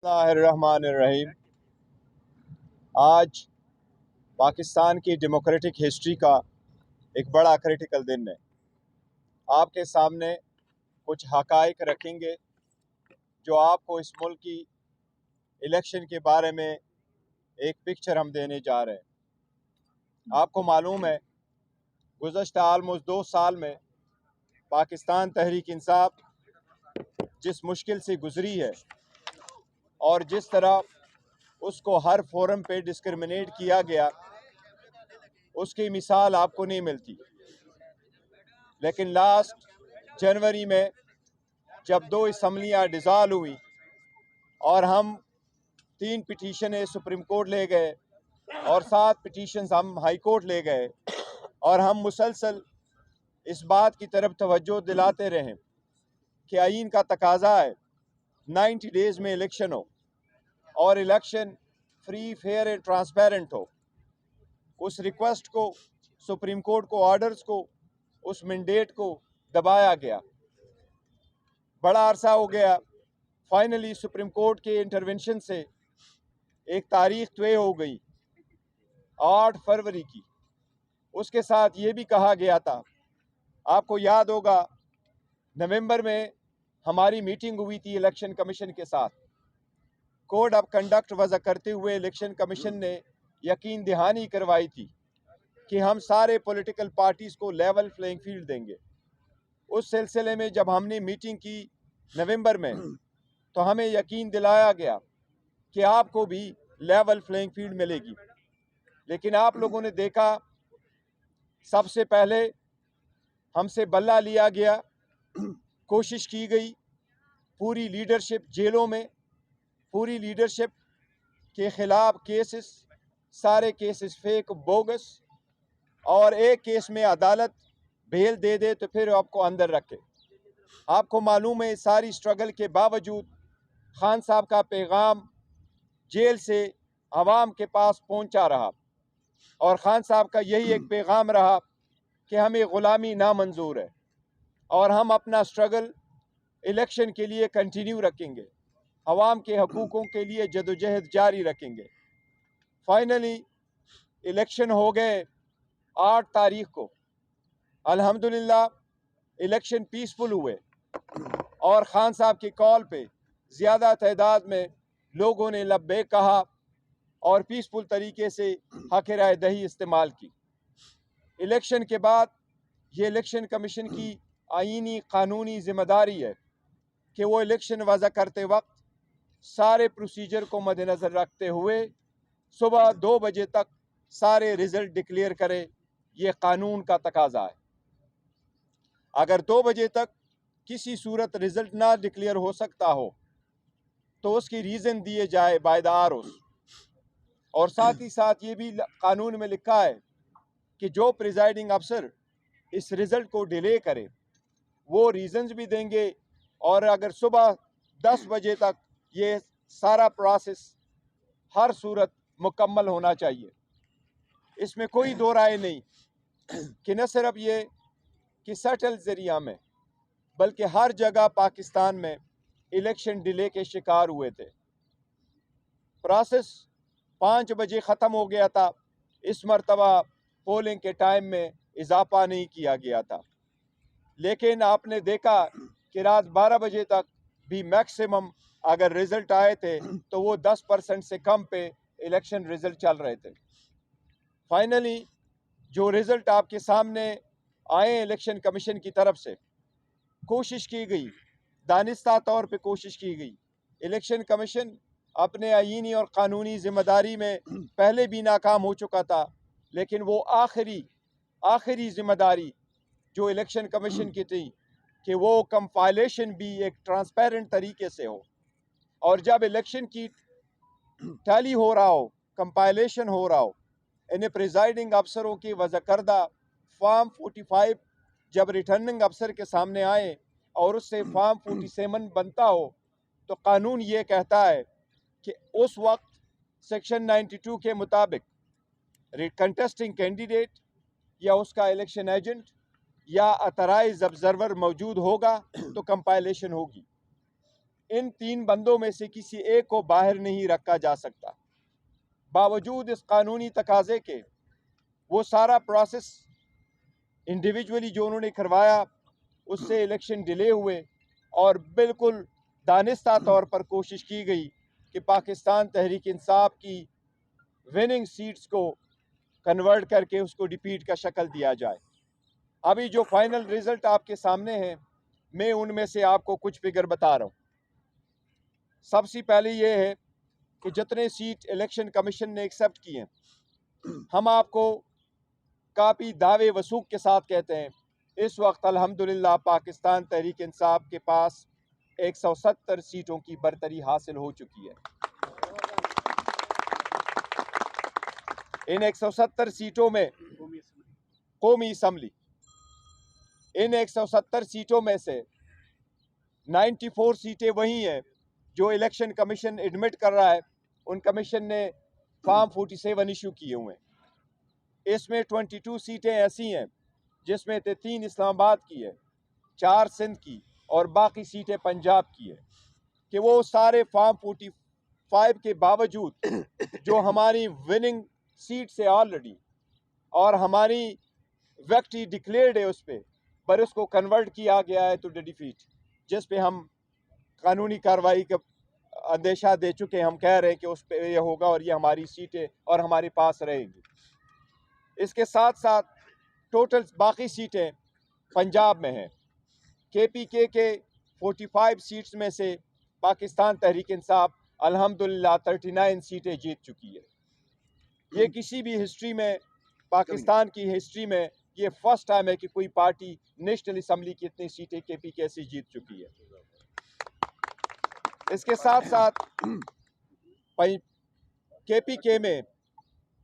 बिस्मिल्लाहिर्रहमानिर्रहीम। आज पाकिस्तान की डेमोक्रेटिक हिस्ट्री का एक बड़ा क्रिटिकल दिन है। आपके सामने कुछ हकाइक रखेंगे जो आपको इस मुल्क की इलेक्शन के बारे में एक पिक्चर हम देने जा रहे हैं। आपको मालूम है, गुज़श्ता ऑलमोस्ट 2 साल में पाकिस्तान तहरीक इंसाफ जिस मुश्किल से गुज़री है और जिस तरह उसको हर फोरम पे डिस्क्रिमिनेट किया गया, उसकी मिसाल आपको नहीं मिलती। लेकिन लास्ट जनवरी में जब 2 असम्बलियाँ डिज़ाल्व हुई और हम 3 पिटीशनें सुप्रीम कोर्ट ले गए और 7 पिटीशंस हम हाई कोर्ट ले गए और हम मुसलसल इस बात की तरफ तवज्जो दिलाते रहें कि आईन का तकाजा है 90 डेज़ में इलेक्शन हो और election free, fair and transparent हो। उस रिक्वेस्ट को, सुप्रीम कोर्ट को, ऑर्डर्स को, उस मैंडेट को दबाया गया। बड़ा अरसा हो गया। फाइनली सुप्रीम कोर्ट के इंटरवेंशन से एक तारीख तय हो गई 8 फरवरी की। उसके साथ ये भी कहा गया था, आपको याद होगा, नवंबर में हमारी मीटिंग हुई थी इलेक्शन कमीशन के साथ। कोड ऑफ कंडक्ट वज़ा करते हुए इलेक्शन कमीशन ने यकीन दहानी करवाई थी कि हम सारे पॉलिटिकल पार्टीज़ को लेवल प्लेइंग फील्ड देंगे। उस सिलसिले में जब हमने मीटिंग की नवंबर में, तो हमें यकीन दिलाया गया कि आपको भी लेवल प्लेइंग फील्ड मिलेगी। लेकिन आप लोगों ने देखा, सबसे पहले हमसे बल्ला लिया गया, कोशिश की गई, पूरी लीडरशिप जेलों में, पूरी लीडरशिप के ख़िलाफ़ केसेस, सारे केसेस फेक, बोगस, और एक केस में अदालत बेल दे दे तो फिर आपको अंदर रखे। आपको मालूम है, सारी स्ट्रगल के बावजूद खान साहब का पैगाम जेल से आवाम के पास पहुंचा रहा और खान साहब का यही एक पैगाम रहा कि हमें ग़ुलामी नामंजूर है और हम अपना स्ट्रगल इलेक्शन के लिए कंटिन्यू रखेंगे, अवाम के हकूक़ों के लिए जदोजहद जारी रखेंगे। फाइनली इलेक्शन हो गए 8 तारीख को। अल्हम्दुलिल्लाह इलेक्शन पीसफुल हुए और खान साहब की कॉल पे ज़्यादा तादाद में लोगों ने लब्बैक कहा और पीसफुल तरीके से हक़ राय दही इस्तेमाल की। इलेक्शन के बाद ये इलेक्शन कमीशन की आईनी कानूनी ज़िम्मेदारी है कि वो इलेक्शन वज़ा करते वक्त सारे प्रोसीजर को मद्देनज़र रखते हुए सुबह 2 बजे तक सारे रिज़ल्ट डिक्लेयर करे। ये कानून का तकाजा है। अगर 2 बजे तक किसी सूरत रिज़ल्ट ना डिक्लेयर हो सकता हो तो उसकी रीज़न दिए जाए बाय द आरओज़। और साथ ही साथ ये भी कानून में लिखा है कि जो प्रिजाइडिंग अफसर इस रिज़ल्ट को डिले करे वो रीज़न्स भी देंगे और अगर सुबह 10 बजे तक ये सारा प्रोसेस हर सूरत मुकम्मल होना चाहिए। इसमें कोई दो राय नहीं कि न सिर्फ ये कि सटल ज़रिया में, बल्कि हर जगह पाकिस्तान में इलेक्शन डिले के शिकार हुए थे। प्रोसेस 5 बजे ख़त्म हो गया था। इस मरतबा पोलिंग के टाइम में इजाफा नहीं किया गया था, लेकिन आपने देखा कि रात 12 बजे तक भी मैक्सिमम अगर रिज़ल्ट आए थे तो वो 10% से कम पे इलेक्शन रिज़ल्ट चल रहे थे। फाइनली जो रिज़ल्ट आपके सामने आए इलेक्शन कमीशन की तरफ से, कोशिश की गई, दानिस्ता तौर पे कोशिश की गई। इलेक्शन कमीशन अपने आईनी और कानूनी ज़िम्मेदारी में पहले भी नाकाम हो चुका था, लेकिन वो आखिरी ज़िम्मेदारी जो इलेक्शन कमीशन की थी कि वो कंपाइलेशन भी एक ट्रांसपेरेंट तरीके से हो, और जब इलेक्शन की टैली हो रहा हो, कंपाइलेशन हो रहा हो, इन्हें प्रिजाइडिंग अफसरों की वज़ा करदा फॉर्म 45 जब रिटर्निंग अफसर के सामने आए और उससे फॉर्म 47 बनता हो, तो कानून ये कहता है कि उस वक्त सेक्शन 92 के मुताबिक कंटेस्टिंग कैंडिडेट या उसका इलेक्शन एजेंट या अथराइज ऑब्जर्वर मौजूद होगा तो कंपाइलेशन होगी। इन 3 बंदों में से किसी एक को बाहर नहीं रखा जा सकता। बावजूद इस कानूनी तकाजे के वो सारा प्रोसेस इंडिविजुअली जो उन्होंने करवाया, उससे इलेक्शन डिले हुए और बिल्कुल दानिस्ता तौर पर कोशिश की गई कि पाकिस्तान तहरीक इंसाफ की विनिंग सीट्स को कन्वर्ट करके उसको डिफीट का शक्ल दिया जाए। अभी जो फाइनल रिजल्ट आपके सामने है, मैं उनमें से आपको कुछ फिगर बता रहा हूँ। सबसे पहले ये है कि जितने सीट इलेक्शन कमीशन ने एक्सेप्ट किए, हम आपको काफ़ी दावे वसूख के साथ कहते हैं, इस वक्त अल्हम्दुलिल्लाह पाकिस्तान तहरीक इंसाफ के पास 170 सीटों की बरतरी हासिल हो चुकी है। इन 170 सीटों में कौमी असम्बली, इन 170 सीटों में से 94 सीटें वही हैं जो इलेक्शन कमीशन एडमिट कर रहा है। उन कमीशन ने फॉर्म 47 इशू किए हुए हैं। इसमें 22 सीटें ऐसी हैं जिसमें से 3 इस्लामाबाद की है, 4 सिंध की और बाकी सीटें पंजाब की है, कि वो सारे फॉर्म 45 के बावजूद जो हमारी विनिंग सीट से ऑलरेडी और हमारी विक्ट्री डिक्लेयर्ड है उस पर उसको कन्वर्ट किया गया है टू डिफीट, जिस पे हम कानूनी कार्रवाई का अंदेशा दे चुके हैं। हम कह रहे हैं कि उस पर यह होगा और ये हमारी सीटें और हमारे पास रहेंगी। इसके साथ साथ टोटल बाकी सीटें पंजाब में हैं। KPK के 45 सीट्स में से पाकिस्तान तहरीक इंसाफ अल्हम्दुलिल्लाह 39 सीटें जीत चुकी है। ये किसी भी हिस्ट्री में, पाकिस्तान की हिस्ट्री में ये फर्स्ट टाइम है कि कोई पार्टी नेशनल असम्बली की इतनी सीटें KPK से जीत चुकी है। इसके साथ साथ KPK में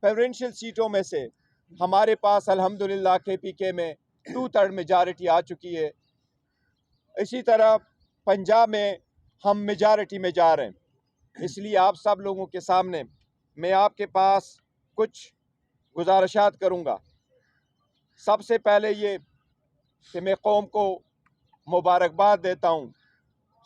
प्रेफरेंशियल सीटों में से हमारे पास अल्हम्दुलिल्लाह KPK में 2/3 मेजॉरिटी आ चुकी है। इसी तरह पंजाब में हम मेजॉरिटी में जा रहे हैं। इसलिए आप सब लोगों के सामने मैं आपके पास कुछ गुजारिशात करूँगा। सबसे पहले ये कि मैं कौम को मुबारकबाद देता हूँ।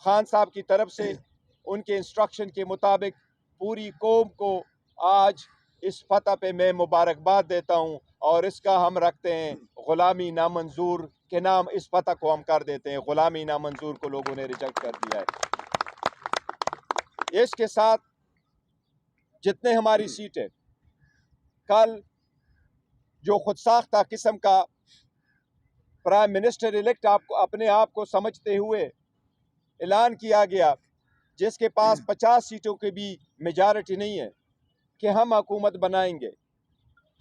खान साहब की तरफ से उनके इंस्ट्रक्शन के मुताबिक पूरी कौम को आज इस फतह पे मैं मुबारकबाद देता हूँ और इसका हम रखते हैं ग़ुलामी नामंजूर के नाम। इस फतह को हम कर देते हैं ग़ुलामी नामंजूर को लोगों ने रिजेक्ट कर दिया है। इसके साथ जितने हमारी सीटें, कल जो खुद साख्ता किस्म का प्राइम मिनिस्टर इलेक्ट आपको अपने आप को समझते हुए ऐलान किया गया, जिसके पास 50 सीटों की भी मेजॉरिटी नहीं है, कि हम हुकूमत बनाएंगे।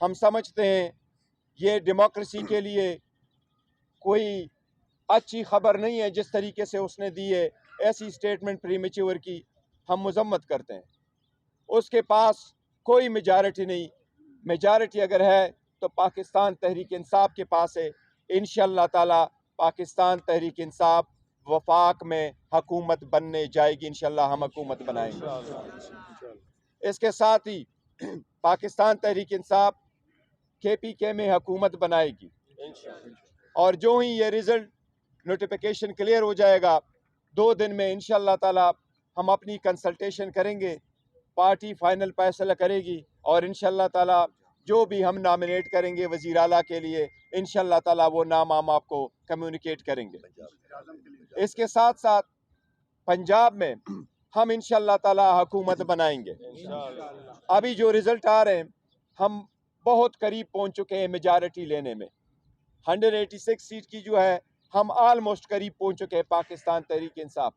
हम समझते हैं ये डेमोक्रेसी के लिए कोई अच्छी खबर नहीं है जिस तरीके से उसने दी है। ऐसी स्टेटमेंट प्रीमेच्योर की हम मजम्मत करते हैं। उसके पास कोई मेजॉरिटी नहीं, मेजॉरिटी अगर है तो पाकिस्तान तहरीक इंसाफ के पास है। इंशाअल्लाह ताला पाकिस्तान तहरीक इंसाफ वफाक में हुकूमत बनने जाएगी। इंशाअल्लाह हम हुकूमत बनाएंगे। इसके साथ ही पाकिस्तान तहरीक इंसाफ KPK में हुकूमत बनाएगी और जो ही ये रिजल्ट नोटिफिकेशन क्लियर हो जाएगा, 2 दिन में इंशाअल्लाह ताला हम अपनी कंसल्टेशन करेंगे, पार्टी फाइनल फैसला करेगी और इंशाअल्लाह ताला जो भी हम नॉमिनेट करेंगे वज़ीर आला के लिए, इंशाअल्लाह ताला वो नाम हम आपको कम्युनिकेट करेंगे। इसके साथ साथ पंजाब में हम इंशाअल्लाह ताला हुकूमत बनाएंगे। अभी जो रिजल्ट आ रहे हैं, हम बहुत करीब पहुंच चुके हैं मेजॉरिटी लेने में। 186 सीट की जो है हम ऑलमोस्ट करीब पहुंच चुके हैं पाकिस्तान तहरीक इंसाफ।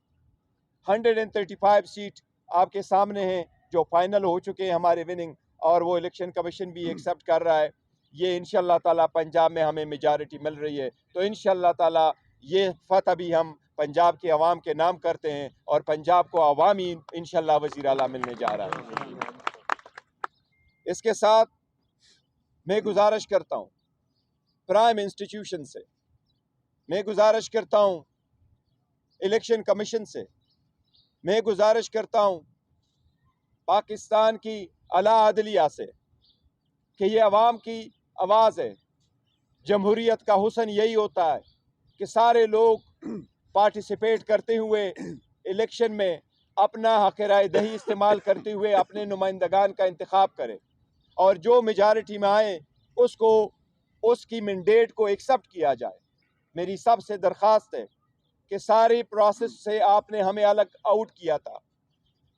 135 सीट आपके सामने हैं जो फाइनल हो चुके हैं हमारे विनिंग, और वो इलेक्शन कमीशन भी एक्सेप्ट कर रहा है। ये इंशाअल्लाह ताला पंजाब में हमें मेजॉरिटी मिल रही है, तो इंशाअल्लाह ताला ये फतह भी हम पंजाब के अवाम के नाम करते हैं और पंजाब को अवामी इंशाअल्लाह वज़ीर आला मिलने जा रहा है। इसके साथ मैं गुजारिश करता हूँ प्राइम इंस्टीट्यूशन से, मैं गुजारिश करता हूँ इलेक्शन कमीशन से, मैं गुजारिश करता हूँ पाकिस्तान की आला अदलिया से कि ये अवाम की आवाज़ है। जमहूरियत का हुस्न यही होता है कि सारे लोग पार्टिसिपेट करते हुए इलेक्शन में अपना हक़ राय दही इस्तेमाल करते हुए अपने नुमाइंदगान का इंतखाब करे और जो मेजॉरिटी में आए उसको उसकी मैंडेट को एक्सेप्ट किया जाए। मेरी सबसे दरख्वास्त है कि सारी प्रोसेस से आपने हमें अलग आउट किया था।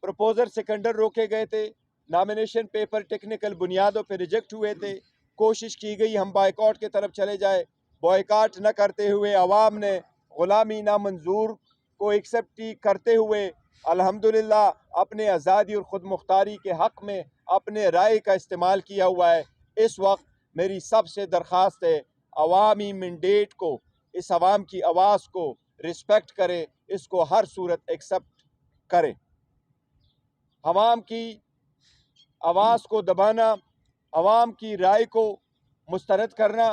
प्रपोजर सेकेंडर रोके गए थे, नॉमिनेशन पेपर टेक्निकल बुनियादों पर रिजेक्ट हुए थे, कोशिश की गई हम बॉयकॉट की तरफ चले जाए। बॉयकॉट न करते हुए अवाम ने ग़ुलामी नामंजूर को एक्सेप्ट करते हुए अल्हम्दुलिल्लाह अपने आज़ादी और ख़ुद मुख्तारी के हक़ में अपने राय का इस्तेमाल किया हुआ है। इस वक्त मेरी सबसे दरख्वास्त है, अवामी मैंडेट को, इस अवाम की आवाज़ को रिस्पेक्ट करें, इसको हर सूरत एक्सेप्ट करें। अवाम की आवाज़ को दबाना, अवाम की राय को मुस्तरद करना,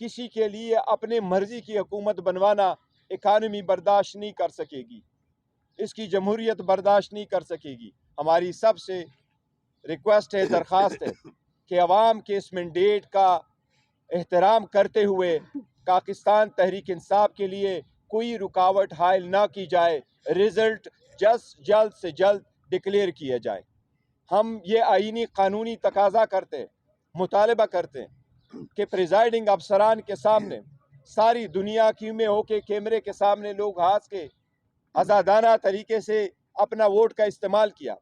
किसी के लिए अपने मर्जी की हुकूमत बनवाना इकानमी बर्दाश्त नहीं कर सकेगी, इसकी जमहूरियत बर्दाश्त नहीं कर सकेगी। हमारी सबसे रिक्वेस्ट है, दरख्वास्त है कि अवाम के इस मैंडेट का एहतराम करते हुए पाकिस्तान तहरीक इंसाफ के लिए कोई रुकावट हायल ना की जाए, रिजल्ट जल्द से जल्द डिक्लेयर किया जाए। हम ये आईनी कानूनी तकाजा करते हैं, मुतालबा करते हैं कि प्रिजाइडिंग अफसरान के सामने सारी दुनिया की में होके कैमरे के सामने लोग हाथ के आज़ादाना तरीके से अपना वोट का इस्तेमाल किया।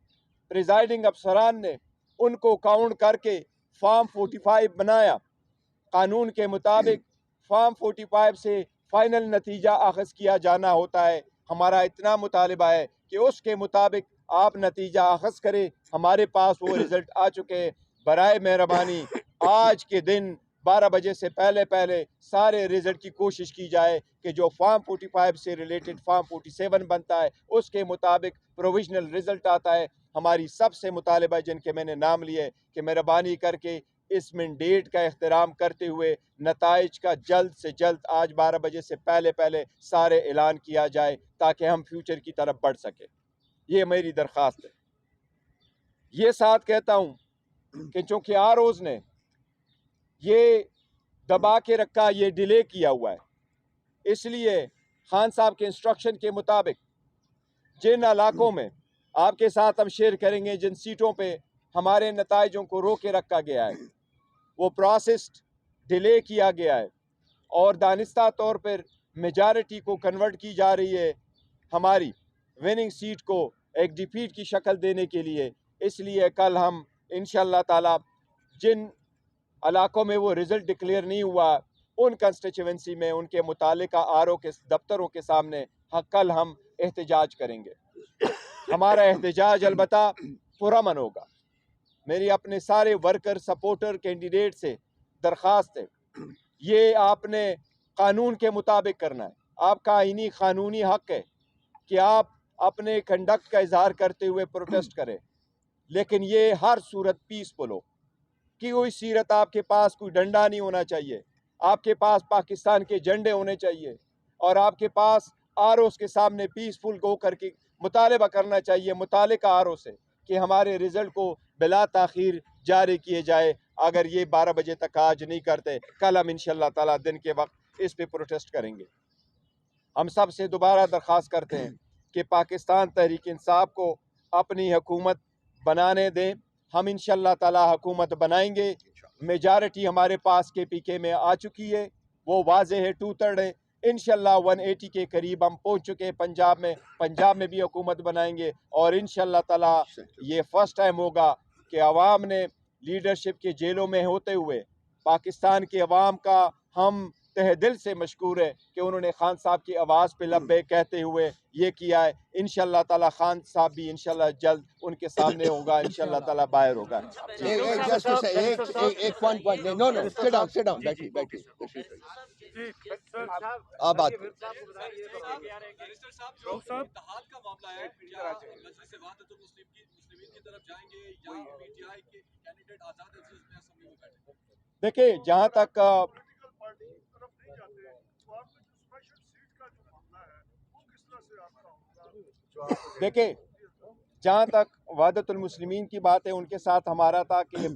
प्रिजाइडिंग अफसरान ने उनको काउंट करके फॉर्म 45 बनाया। कानून के मुताबिक फॉर्म 45 से फाइनल नतीजा अखज़ किया जाना होता है। हमारा इतना मुतालबा है कि उसके मुताबिक आप नतीजा अखज़ करें। हमारे पास वो रिज़ल्ट आ चुके हैं। बराए मेहरबानी आज के दिन 12 बजे से पहले सारे रिज़ल्ट की कोशिश की जाए कि जो फॉर्म 45 से रिलेटेड फॉर्म 47 बनता है उसके मुताबिक प्रोविजनल रिज़ल्ट आता है। हमारी सबसे मुतालबा जिनके मैंने नाम लिए कि मेहरबानी करके इस मैंडेट का एहतराम करते हुए नताइज का जल्द से जल्द आज 12 बजे से पहले सारे ऐलान किया जाए ताकि हम फ्यूचर की तरफ बढ़ सके। ये मेरी दरख्वास्त है। ये साथ कहता हूँ कि चूँकि आरओज़ ने ये दबा के रखा, ये डिले किया हुआ है, इसलिए खान साहब के इंस्ट्रक्शन के मुताबिक जिन इलाकों में आपके साथ हम शेयर करेंगे, जिन सीटों पे हमारे नताइजों को रोक के रखा गया है, वो प्रोसेस डिले किया गया है और दानिस्ता तौर पर मेजॉरिटी को कन्वर्ट की जा रही है हमारी विनिंग सीट को एक डिफीट की शक्ल देने के लिए। इसलिए कल हम इंशाअल्लाह ताला जिन इलाकों में वो रिज़ल्ट डिक्लेयर नहीं हुआ, उन कंस्टिट्यूएंसी में उनके मुतालिका आरओ के दफ्तरों के सामने कल हम एहतजाज करेंगे। हमारा एहतजाज अलबत्ता पुरअमन होगा। मेरी अपने सारे वर्कर सपोर्टर कैंडिडेट से दरख्वास्त है, ये आपने कानून के मुताबिक करना है। आपका आईनी कानूनी हक है कि आप अपने कंडक्ट का इजहार करते हुए प्रोटेस्ट करें, लेकिन ये हर सूरत पीसफुल हो कि कोई सीरत आपके पास कोई डंडा नहीं होना चाहिए, आपके पास पाकिस्तान के झंडे होने चाहिए और आपके पास आरओज़ के सामने पीसफुल गो करके मुतालबा करना चाहिए मुतालिका आरओ से कि हमारे रिज़ल्ट को बिला ताख़ीर जारी किए जाए। अगर ये 12 बजे तक आज नहीं करते, कल हम इंशाअल्लाह ताला दिन के वक्त इस पे प्रोटेस्ट करेंगे। हम सब से दोबारा दरख्वास्त करते हैं कि पाकिस्तान तहरीक इंसाफ को अपनी हुकूमत बनाने दें। हम इंशाअल्लाह ताला हुकूमत बनाएंगे। मेजॉरिटी हमारे पास KPK में आ चुकी है, वो वाज़े है, 2/3 है। इंशाअल्लाह 180 के करीब हम पहुंच चुके हैं पंजाब में भी हुकूमत बनाएंगे और इंशाअल्लाह ताला ये फर्स्ट टाइम होगा कि अवाम ने लीडरशिप के जेलों में होते हुए पाकिस्तान के अवाम का हम तहे दिल से मशकूर है कि उन्होंने खान साहब की आवाज़ पे लब्बे कहते हुए ये किया है। इंशाअल्लाह ताला खान साहब भी इंशाअल्लाह जल्द उनके सामने होगा, इंशाअल्लाह ताला बाहर होगा। एक point no no sit down बैठिए आप बात देखिए, जहाँ तक जहाँ तक वहदतुल मुस्लिमीन की बात है, उनके साथ हमारा था कि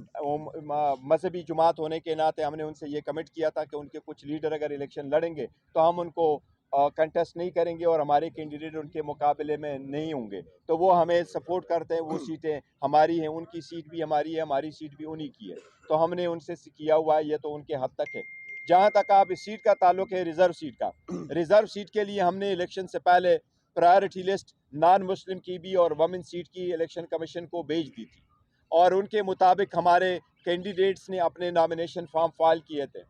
मजहबी जुमात होने के नाते हमने उनसे ये कमिट किया था कि उनके कुछ लीडर अगर इलेक्शन लड़ेंगे तो हम उनको कंटेस्ट नहीं करेंगे और हमारे कैंडिडेट उनके मुकाबले में नहीं होंगे, तो वो हमें सपोर्ट करते हैं। वो सीटें हमारी हैं, उनकी सीट भी हमारी है, हमारी सीट भी उन्हीं की है, तो हमने उनसे किया हुआ है, ये तो उनके हद तक है। जहाँ तक आप इस सीट का ताल्लुक है रिज़र्व सीट का, रिज़र्व सीट के लिए हमने इलेक्शन से पहले प्रायोरिटी लिस्ट नॉन मुस्लिम की भी और वमेन सीट की इलेक्शन कमीशन को भेज दी थी, और उनके मुताबिक हमारे कैंडिडेट्स ने अपने नॉमिनेशन फॉर्म फाइल किए थे,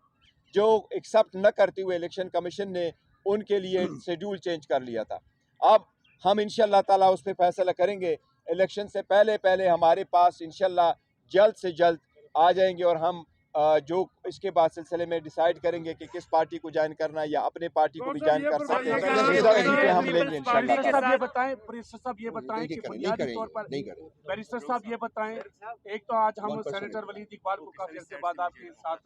जो एक्सेप्ट न करते हुए इलेक्शन कमीशन ने उनके लिए शेड्यूल चेंज कर लिया था। अब हम इंशाल्लाह ताला उस पर फैसला करेंगे। इलेक्शन से पहले पहले हमारे पास इंशाल्लाह जल्द से जल्द आ जाएंगे, और हम जो इसके बाद सिलसिले में डिसाइड करेंगे कि किस पार्टी को ज्वाइन करना है, या अपने पार्टी को भी ज्वाइन कर सकते हैं, रिजर्व सीटें हम लेंगे इंशाल्लाह। बैरिस्टर साहब ये बताएं, बैरिस्टर साहब ये बताएं कि नहीं बुनियादी करेंगे, तौर पर नहीं करेंगे। बैरिस्टर साहब ये बताएं, एक तो आज हम 1% सेनेटर वलीद इकबाल को काफी अर्से बाद आपके साथ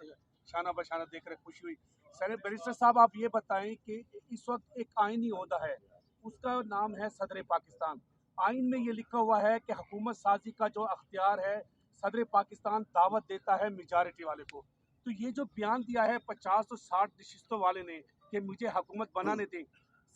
शाना बशाना देख रहे खुशी हुई। बैरिस्टर साहब आप ये बताएं कि इस वक्त एक आईनी ओहदा है, उसका नाम है सदर पाकिस्तान। आइन में ये लिखा हुआ है कि हुकूमत साजी का जो अख्तियार है सदर पाकिस्तान दावत देता है मेजॉरिटी वाले को। तो ये जो बयान दिया है 50 और 60 नशिस्तों वाले ने कि मुझे हुकूमत बनाने दें,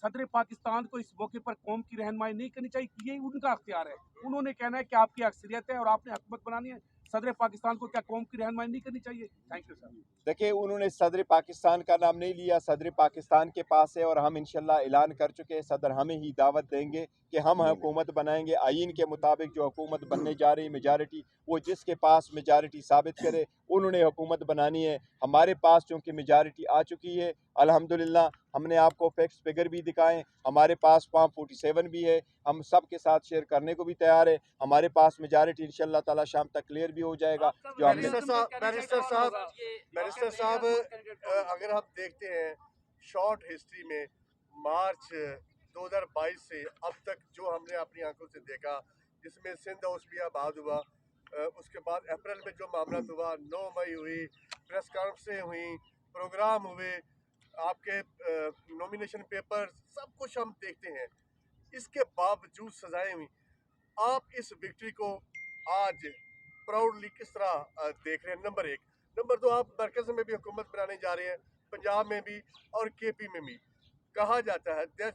सदर पाकिस्तान को इस मौके पर कौम की रहनुमाई नहीं करनी चाहिए, ये उनका अख्तियार है। उन्होंने कहना है कि आपकी अक्सरियत है और आपने हुकूमत बनानी है, सदर पाकिस्तान को क्या कौम की रहनुमाई नहीं करनी चाहिए? Thank you sir. देखिए, उन्होंने सदर पाकिस्तान का नाम नहीं लिया, सदर पाकिस्तान के पास है, और हम इंशाल्लाह ऐलान कर चुके हैं सदर हमें ही दावत देंगे कि हम हुकूमत बनाएंगे। आइन के मुताबिक जो हुकूमत बनने जा रही मेजॉरिटी, वो जिसके पास मेजॉरिटी साबित करे उन्होंने हुकूमत बनानी है। हमारे पास चूँकि मेजॉरिटी आ चुकी है अल्हम्दुलिल्लाह, हमने आपको फैक्ट्स फिगर भी दिखाएं, हमारे पास फॉर्म 47 भी है, हम सब के साथ शेयर करने को भी तैयार है। हमारे पास मेजॉरिटी इंशाल्लाह ताला शाम तक क्लियर भी हो जाएगा। जो हमने बैरिस्टर साहब अगर हम देखते हैं शॉर्ट हिस्ट्री में मार्च 2022 से अब तक जो हमने अपनी आंखों से देखा, जिसमें सिंध औसबिया बाद हुआ, उसके बाद अप्रैल में जो मामला हुआ, 9 मई हुई, प्रेस कॉन्फ्रेंसें हुई, प्रोग्राम हुए, आपके नॉमिनेशन पेपर, सब कुछ हम देखते हैं। इसके बावजूद सजाएं हुई। आप इस विक्ट्री को आज प्राउडली किस तरह देख रहे हैं? नंबर एक। नंबर दो, आप मरकज़ में भी हुकूमत बनाने जा रहे हैं, पंजाब में भी और केपी में भी। कहा जाता है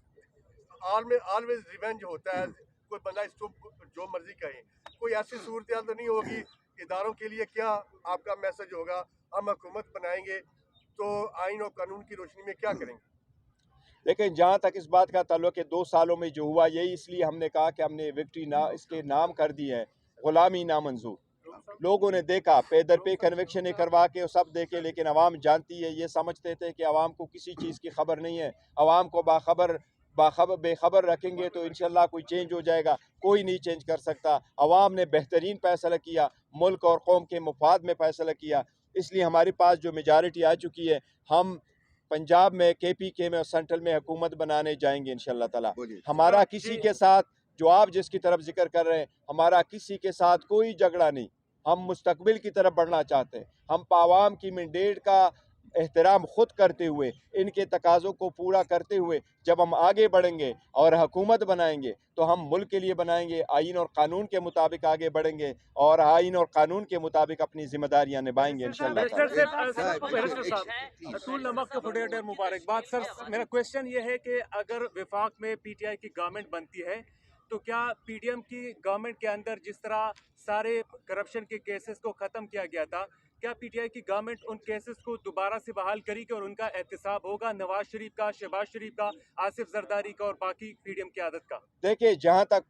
ऑलवेज रिवेंज होता है, कोई बंदा इसको जो मर्जी कहे। कोई ऐसी सूरत तो नहीं होगी, इदारों के लिए क्या आपका मैसेज होगा? हम हुकूमत बनाएंगे तो आइन और कानून की रोशनी में क्या करेंगे? लेकिन जहाँ तक इस बात का ताल्लुक है 2 सालों में जो हुआ, यही इसलिए हमने कहा कि हमने विक्ट्री ना इसके नाम कर दी है गुलामी नामंजूर। लोगों ने देखा पे दर पे कन्विक्शन करवा के सब देखे, लेकिन अवाम जानती है, ये समझते थे कि अवाम को किसी चीज़ की खबर नहीं है। अवाम को बेखबर रखेंगे तो इंशाल्लाह कोई चेंज हो जाएगा, कोई नहीं चेंज कर सकता। अवाम ने बेहतरीन फैसला किया, मुल्क और कौम के मफाद में फैसला किया, इसलिए हमारे पास जो मेजॉरिटी आ चुकी है, हम पंजाब में KPK में और सेंट्रल में हुकूमत बनाने जाएंगे इंशाल्लाह ताला। हमारा किसी के साथ, जो आप जिसकी तरफ जिक्र कर रहे हैं, हमारा किसी के साथ कोई झगड़ा नहीं। हम मुस्तकबिल की तरफ बढ़ना चाहते हैं। हम आवाम की मैंडेट का एहतराम खुद करते हुए, इनके तकाज़ों को पूरा करते हुए जब हम आगे बढ़ेंगे और हुकूमत बनाएंगे, तो हम मुल्क के लिए बनाएंगे, आइन और कानून के मुताबिक आगे बढ़ेंगे और आइन और कानून के मुताबिक अपनी जिम्मेदारियां निभाएंगे इंशाल्लाह ताला। अतुल नमक के फुटेडर मुबारकबाद सर। मेरा क्वेश्चन ये है कि अगर विफाक में PTI की गवर्नमेंट बनती है, तो क्या PDM की गवर्नमेंट के अंदर जिस तरह सारे करप्शन के केसेस को ख़त्म किया गया था, क्या PTI की गवर्नमेंट उन केसेस को दोबारा से बहाल करेगी और उनका एहतसाब होगा नवाज शरीफ का, शहबाज शरीफ का, आसिफ जरदारी का और बाकी PDM की आदत का? देखिए, जहाँ तक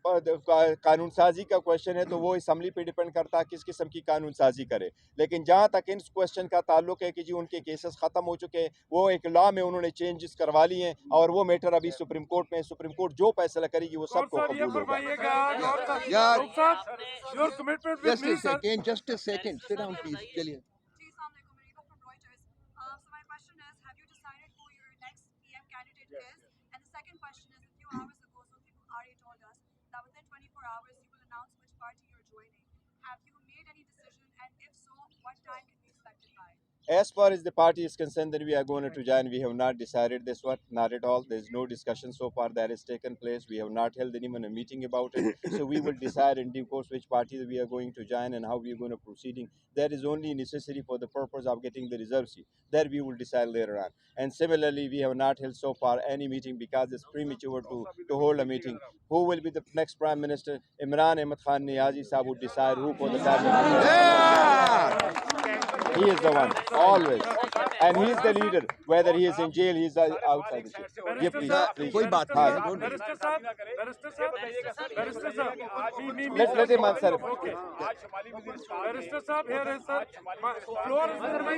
कानून साजी का क्वेश्चन है, तो वो असम्बली पे डिपेंड करता है किस किस्म की कानून साजी करे। लेकिन जहाँ तक इन क्वेश्चन का ताल्लुक है कि जी उनके केसेस ख़त्म हो चुके हैं, वो एक लॉ में उन्होंने चेंजेस करवा लिए हैं और वो मैटर अभी सुप्रीम कोर्ट में, सुप्रीम कोर्ट जो फैसला करेगी वो सबको कबूल होगा। Just a second. Sit down, please. चलिए. So my question is, have you decided who your next PM candidate is? And the second question is, a few hours ago, Zulfi Bukhari told us that within 24 hours you will announce which party you're joining. Have you made any decision? And if so, what time can we expect it by? As far as the party is concerned, that we are going to join, we have not decided this one, not at all. There is no discussion so far that has taken place. We have not held anyone a meeting about it. So we will decide in due course which party we are going to join and how we are going to proceeding. That is only necessary for the purpose of getting the reserve seat. That we will decide later on. And similarly, we have not held so far any meeting because it's premature to hold a meeting. Who will be the next Prime Minister? Imran Ahmad Khan Niazi Sahib would decide who for the cabinet. He is the one, always. And he is the leader. Whether he is in jail, he is outside the jail. Yeah, please. कोई बात हाँ, नहीं, don't worry. let him answer. Barrister साहब here is sir. Floor is with me,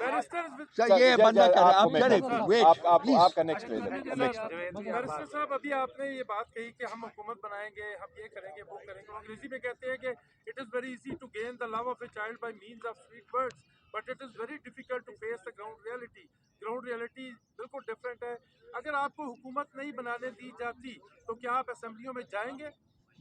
barrister sir ये बंदा कर रहा है, आप आपको मैं चले कहता हूँ। Wait please. आपका नेक्स्ट बैरिस्टर साहब अभी आपने ये बात कही कि हम हुकूमत बनाएंगे, हम ये करेंगे, वो करेंगे। अंग्रेजी में कहते हैं कि it is very easy to gain the love of a child by means of sweet words, but it is very difficult to face the ground reality. Ground reality बिल्कुल डिफरेंट है। अगर आपको हुकूमत नहीं बनाने दी जाती तो क्या आप असेंबलियों में जाएंगे?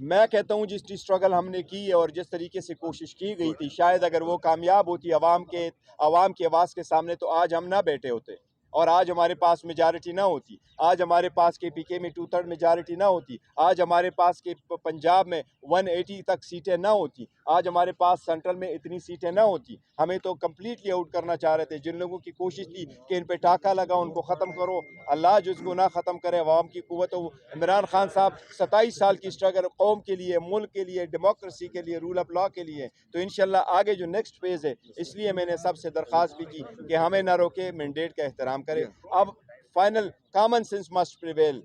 मैं कहता हूँ जिस स्ट्रगल हमने की और जिस तरीके से कोशिश की गई थी, शायद अगर वो कामयाब होती आवाम के आवाज़ के सामने, तो आज हम ना बैठे होते और आज हमारे पास मेजॉरिटी ना होती। आज हमारे पास KPK में 2/3 मेजॉरिटी ना होती। आज हमारे पास के पंजाब में 180 तक सीटें ना होती। आज हमारे पास सेंट्रल में इतनी सीटें ना होती। हमें तो कम्प्लीटली आउट करना चाह रहे थे। जिन लोगों की कोशिश थी कि इन पे टाका लगा, उनको ख़त्म करो, अल्लाह जिसको ना ख़त्म करे अवाम की कुव्वत हो। इमरान खान साहब 27 साल की स्ट्रगल कौम के लिए, मुल्क के लिए, डेमोक्रेसी के लिए, रूल ऑफ लॉ के लिए, तो इंशाल्लाह आगे जो नेक्स्ट फेज़ है, इसलिए मैंने सबसे दरख्वास्त भी की कि हमें ना रोके, मैंडेट का एहतराम करें। अब final common sense must prevail.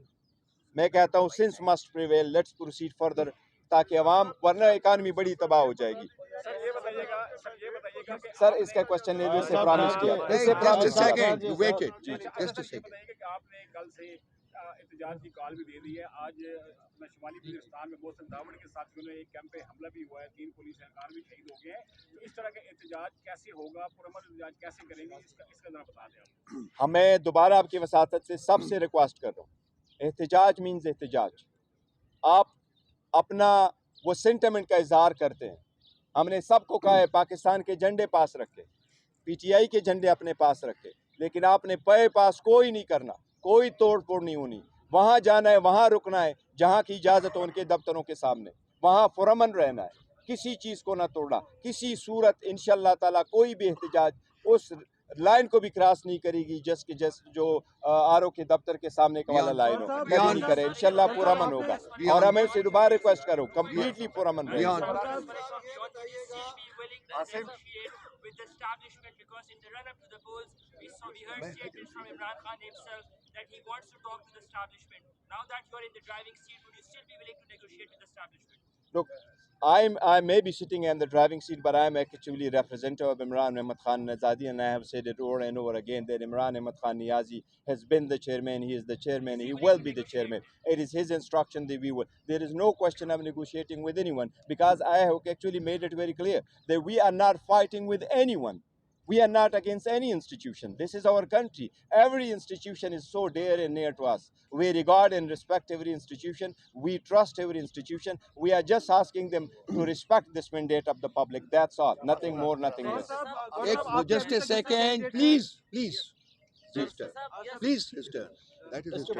मैं कहता हूँ sense must prevail, let's proceed further, ताकि अवाम, वरना इकानमी बड़ी तबाह हो जाएगी। सर इसका क्वेश्चन ने से प्रॉमिस किया, इससे Just a प्रॉमिस किया। second, you waited. Just a second. आपने कल से एहतजाज की कॉल भी दे दी है। आज अपना शुमाली वज़ीरिस्तान में मोहसिन दावड़ के साथियों ने एक कैंप पे हमला भी हुआ है, 3 पुलिस एहलकार भी शहीद हो गए हैं। तो इस तरह का एहतजाज कैसे होगा, पुरअमन एहतजाज कैसे करेंगे, इसका जरा बता दें आप। हमें दोबारा आपकी वसातत से सबसे रिक्वेस्ट कर रहा हूँ, एहतजाज मीन्स एहतजाज। आप अपना वो सेंटिमेंट का इजहार करते हैं। हमने सबको कहा है पाकिस्तान के झंडे पास रखे, PTI के झंडे अपने पास रखे, लेकिन आपने पास कोई नहीं करना, कोई तोड़ फोड़ नहीं होनी। वहाँ जाना है, वहाँ रुकना है जहाँ की इजाज़त हो, उनके दफ्तरों के सामने, वहाँ पुरअमन रहना है, किसी चीज़ को ना तोड़ना, किसी सूरत इंशाअल्लाह ताला कोई भी एहतजाज उस लाइन को भी क्रॉस नहीं करेगी जस्ट जो RO के दफ्तर के सामने का वाला लाइन हो, कभी नहीं करे। इंशाअल्लाह पुरअमन होगा और हमें उससे दोबारा रिक्वेस्ट करो, कम्प्लीटली पुरअमन रहेगा। With the establishment, because in the run-up to the polls, we heard statements from Imran Khan himself that he wants to talk to the establishment. Now that you are in the driving seat, would you still be willing to negotiate with the establishment? Look, I may be sitting in the driving seat, but I am actually representative of Imran Ahmad Khan Azadi, and I have said it over and over again that Imran Ahmad Khan Niazi has been the chairman, he is the chairman, he will be the chairman. It is his instruction that we will. There is no question of negotiating with anyone, because I have actually made it very clear that we are not fighting with anyone. We are not against any institution. This is our country. Every institution is so dear and near to us. We regard and respect every institution. We trust every institution. We are just asking them to respect this mandate of the public. That's all. Nothing more, nothing less. Just a second, please, sister. Please, sister. That is sister.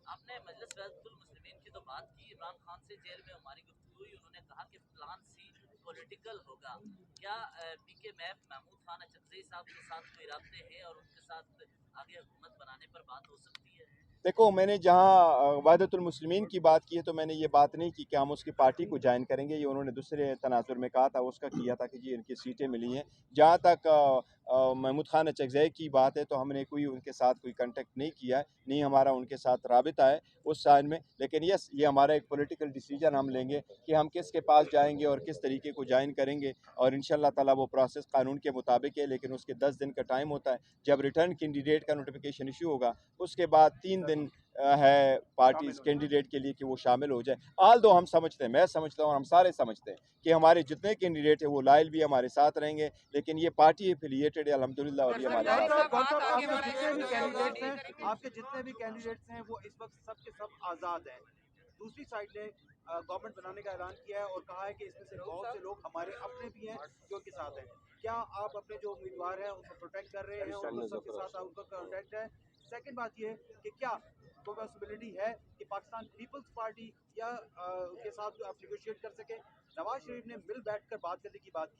आपने मजलिस रहमतुल मुस्लिमीन की तो बात की, इमरान खान से jail में हमारी गुफ्तगू हुई, उन्होंने कहा कि प्लान C पॉलिटिकल होगा। क्या PK मैप महमूद खान अचकज़ई साहब के साथ कोई राब्ते हैं और उनके साथ आगे हुकूमत बनाने पर बात हो सकती है? देखो, मैंने जहाँ वहदतुल मुस्लिमीन की बात की है तो मैंने ये बात नहीं की कि हम उसकी पार्टी को ज्वाइन करेंगे। ये उन्होंने दूसरे तनाजुर में कहा था, उसका किया था कि जी इनकी सीटें मिली हैं। जहाँ तक महमूद खान अचकज़ई की बात है तो हमने कोई उनके साथ कोई कांटेक्ट नहीं किया है, नहीं हमारा उनके साथ राबिता है उस साइड में। लेकिन यस, ये हमारा एक पॉलिटिकल डिसीजन हम लेंगे कि हम किसके पास जाएंगे और किस तरीके को ज्वाइन करेंगे, और इंशाअल्लाह ताला वो प्रोसेस कानून के मुताबिक है। लेकिन उसके 10 दिन का टाइम होता है। जब रिटर्न कैंडिडेट का नोटिफिकेशन इशू होगा, उसके बाद 3 दिन है पार्टीज कैंडिडेट के लिए कि वो शामिल हो जाए। आल दो हम समझते हैं, मैं समझता हूँ और हम सारे समझते हैं कि हमारे जितने कैंडिडेट हैं वो लायल भी हमारे साथ रहेंगे, लेकिन ये पार्टी एफिलिएटेड है अल्हम्दुलिल्लाह, और ये हमारे साथ। आपके जितने भी कैंडिडेट्स हैं वो इस वक्त सब के सब आज़ाद हैं। दूसरी साइड ने गवर्नमेंट बनाने का ऐलान किया है और कहा है कि इसमें से बहुत से लोग हमारे अपने भी हैं जो उनके साथ हैं। क्या आप अपने जो उम्मीदवार हैं उनको प्रोटेक्ट कर रहे हैं, उनको सबके साथ उनका कॉन्टेक्ट है? सेकंड बात ये कि क्या पॉसिबिलिटी है कि पाकिस्तान पीपल्स पार्टी या के साथ आप निगोशिएट कर सकें? नवाज शरीफ ने मिल बैठकर बात करने की बात की